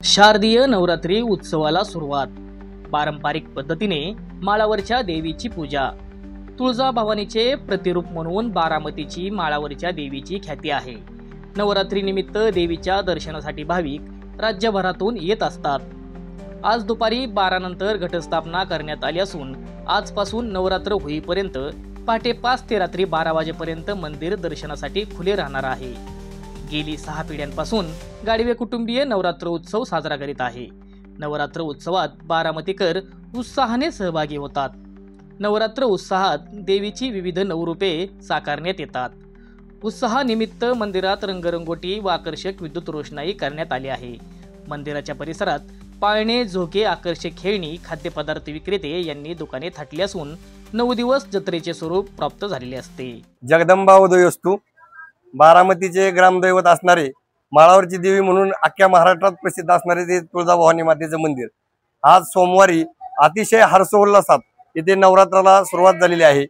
शारदीय नवरात्री उत्सवाला सुरुवात। पारंपरिक पद्धतीने माळावरच्या देवीची पूजा। तुळजाभवानीचे प्रतिरूप म्हणून बारामतीची माळावरच्या देवीची ख्याती आहे। नवरात्री निमित्त देवीच्या दर्शनासाठी भाविक राज्यभरातून येत असतात। आज दुपारी 12 नंतर घटस्थापना करण्यात आली असून आजपासून नवरात्र होईपर्यंत पहाटे 5 ते रात्री 12 वाजेपर्यंत मंदिर दर्शनासाठी खुले राहणार आहे। गेली 6 पिढ्यांपासून गाडवे कुटुंबीय नवरात्र उत्सव साजरा करीत आहे। नवरात्र उत्सवात बारामतीकर उत्साहाने सहभागी होतात। नवरात्र उत्सवात देवीची विविध नवरूपे साकारण्यात येतात। उत्सवानिमित्त मंदिरात रंगरंगोटी व आकर्षक विद्युत रोषणाई करण्यात आली आहे। मंदिराच्या परिसरात पाळणे, झोके, आकर्षक खेळणी, खाद्यपदार्थ विक्रेते यांनी दुकाने थाटली असून 9 दिवस जत्रेचे स्वरूप प्राप्त झालेले असते। जगदंबा उदयस्तु बारामतीचे ग्रामदैवत असणारे माळावरची देवी म्हणून अख्ख्या महाराष्ट्रात प्रसिद्ध असणारे ते तुळजाभवानी मातेचं मंदिर आज सोमवारी अतिशय हर्षोल्लासात इथे नवरात्राला सुरुवात झालेली आहे।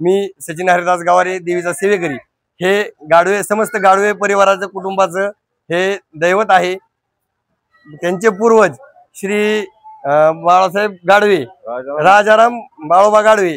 मी सचिन हरिदास गावारे देवीचा सेवेकरी हे गाडवे समस्त गाडवे परिवाराचं कुटुंबाचं हे दैवत आहे। त्यांचे पूर्वज श्री बाळासाहेब गाडवे, राजाराम बाळोबा गाडवे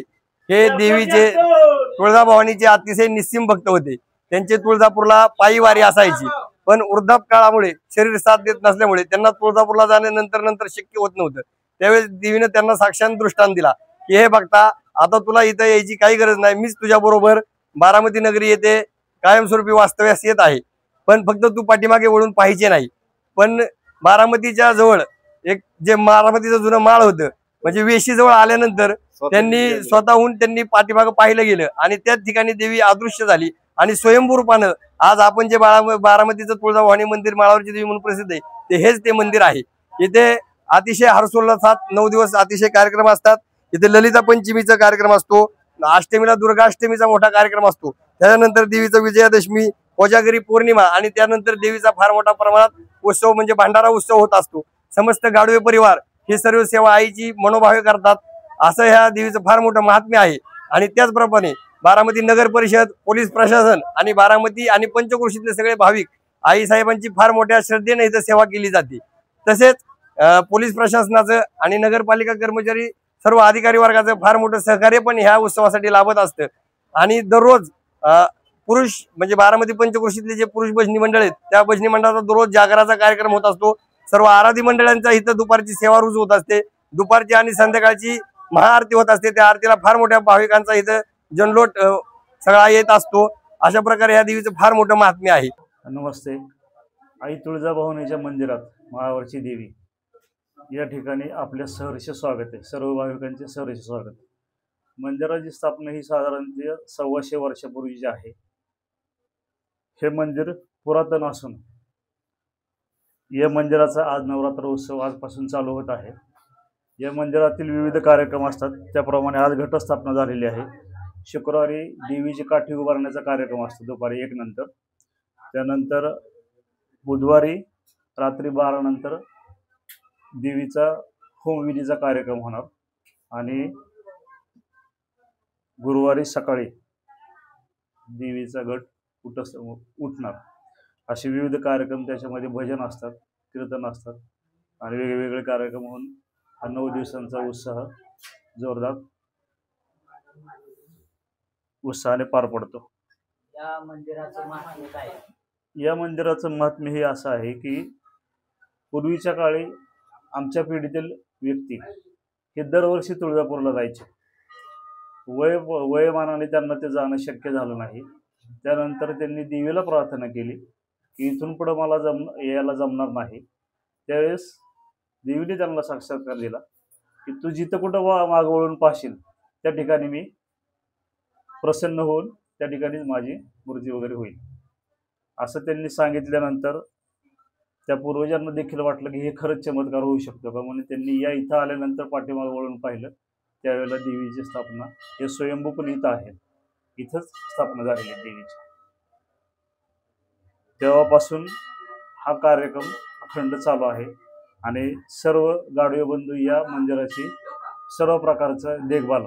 हे देवीचे तुळजाभवानीचे अतिशय निस्सीम भक्त होते। त्यांचे तुळजापूरला पायी वारी असायची, पण वृद्धापकाळामुळे शरीर साथ देत नसल्यामुळे त्यांना तुळजापूरला जाणे नंतर शक्य होत नव्हतं। त्यावेळेस देवीने त्यांना साक्षात दृष्टांत दिला की हे भक्ता, आता तुला इथं यायची काही गरज नाही, मीच तुझ्या बरोबर बारामती नगरी येथे कायमस्वरूपी वास्तव्यास येत आहे, पण फक्त तू पाठीमागे वळून पाहिजे नाही। पण बारामतीच्या जवळ एक जे बारामतीचं जुनं माळ होतं म्हणजे वेशी जवळ आल्यानंतर त्यांनी स्वतःहून पाठीमागे पाहिलं गेलं आणि त्याच ठिकाणी देवी अदृश्य झाली आणि स्वयंभू रूपानं आज आपण जे बारामतीचं तुळजाभवानी मंदिर माळावरची देवी म्हणून प्रसिद्ध आहे ते हेच ते मंदिर आहे। इथे अतिशय हर्षोल्लासात 9 दिवस अतिशय कार्यक्रम असतात। इथे ललिता पंचमीचा कार्यक्रम असतो, अष्टमीला दुर्गाष्टमीचा मोठा कार्यक्रम असतो, त्यानंतर देवीचा विजयादशमी, कोजागरी पौर्णिमा आणि त्यानंतर देवीचा फार मोठा प्रमाणात उत्सव म्हणजे भंडारा उत्सव होत असतो। समस्त गाडवे परिवार ही सर्व सेवा आईची मनोभावे करतात, असं ह्या देवीचं फार मोठं महात्म्य आहे। आणि त्याचप्रमाणे बारामती नगर परिषद, पोलीस प्रशासन आणि बारामती आणि पंचक्रोशीतले सगळे भाविक आई साहेबांची फार मोठ्या श्रद्धेने इथं सेवा केली जाते। तसेच पोलीस प्रशासनाचं आणि नगरपालिका कर्मचारी सर्व अधिकारी वर्गाचं फार मोठं सहकार्य पण ह्या उत्सवासाठी लाभत असतं। आणि दररोज पुरुष म्हणजे बारामती पंचक्रोशीतले जे पुरुष भजनी मंडळ आहेत त्या भजनी मंडळाचा दररोज जागराचा कार्यक्रम होत असतो। सर्व आराधी मंडळांचा इथं दुपारची सेवा रुजू होत असते। दुपारची आणि संध्याकाळची महाआरती होत असते, त्या आरतीला फार मोठ्या भाविकांचा इथं जनलोट सगळा येत असतो। अशा प्रकारे या देवीचं फार मोठं महात्म्य आहे। नमस्ते। आई तुळजाभवानीच्या मंदिरात माळावरची देवी या ठिकाणी आपल्या सहर्ष स्वागत आहे। सर्व भाविकांचे सहर्ष स्वागत। मंदिराची स्थापना ही साधारणतः 125 वर्षापूर्वीची आहे। हे मंदिर पुरातन असून या मंदिराचा आज नवरात्र उत्सव आजपासून चालू होत आहे। या मंदिरातील विविध कार्यक्रम असतात, त्याप्रमाणे आज घटस्थापना झालेली आहे। शुक्रवारी देवीची काठी उभारण्याचा कार्यक्रम असतो दुपारी 1 नंतर, त्यानंतर बुधवारी रात्री 12 नंतर देवीचा होमविधीचा कार्यक्रम होणार आणि गुरुवारी सकाळी देवीचा घट उठणार। असे विविध कार्यक्रम, त्याच्यामध्ये भजन असतात, कीर्तन असतात आणि वेगवेगळे कार्यक्रम होऊन हा 9 दिवसांचा उत्साह जोरदार उत्साहाने पार पडतो। या मंदिराचं महात्म्य काय? या मंदिराचं महात्म्य हे असं आहे की पूर्वीच्या काळी आमच्या पिढीतील व्यक्ती हे दरवर्षी तुळजापूरला जायचे। वयोमानाने त्यांना ते जाणं शक्य झालं नाही। त्यानंतर त्यांनी देवीला प्रार्थना केली की इथून पुढे मला यायला जमणार नाही। त्यावेळेस देवीने त्यांना साक्षात्कार दिला की तू जिथं कुठं माग वळून पाहशील त्या ठिकाणी मी प्रसन्न होऊन त्या ठिकाणीच माझी मूर्ती वगैरे होईल, असं त्यांनी सांगितल्यानंतर त्या पूर्वजांना देखील वाटलं की हे खरंच चमत्कार होऊ शकतो का, म्हणून त्यांनी या इथं आल्यानंतर पाठीमाग वळून पाहिलं। त्यावेळेला देवीची स्थापना हे स्वयंभू पण इथं आहे, इथंच स्थापना झालेली आहे देवीची। तेव्हापासून हा कार्यक्रम अखंड चालू आहे आणि सर्व गाडवे बंधू या मंदिराची सर्व प्रकारचं देखभाल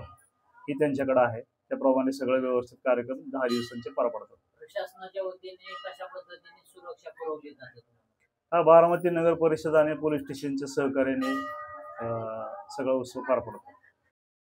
ही त्यांच्याकडे आहे। त्याप्रमाणे सगळे व्यवस्थित कार्यक्रम 10 दिवसांचे पार पडतात। प्रशासनाच्या वतीने कशा पद्धतीने सुरक्षा पुरवली जाते? हा बारामती नगर परिषद आणि पोलीस स्टेशनच्या सहकार्याने सगळा उत्सव पार पडतो.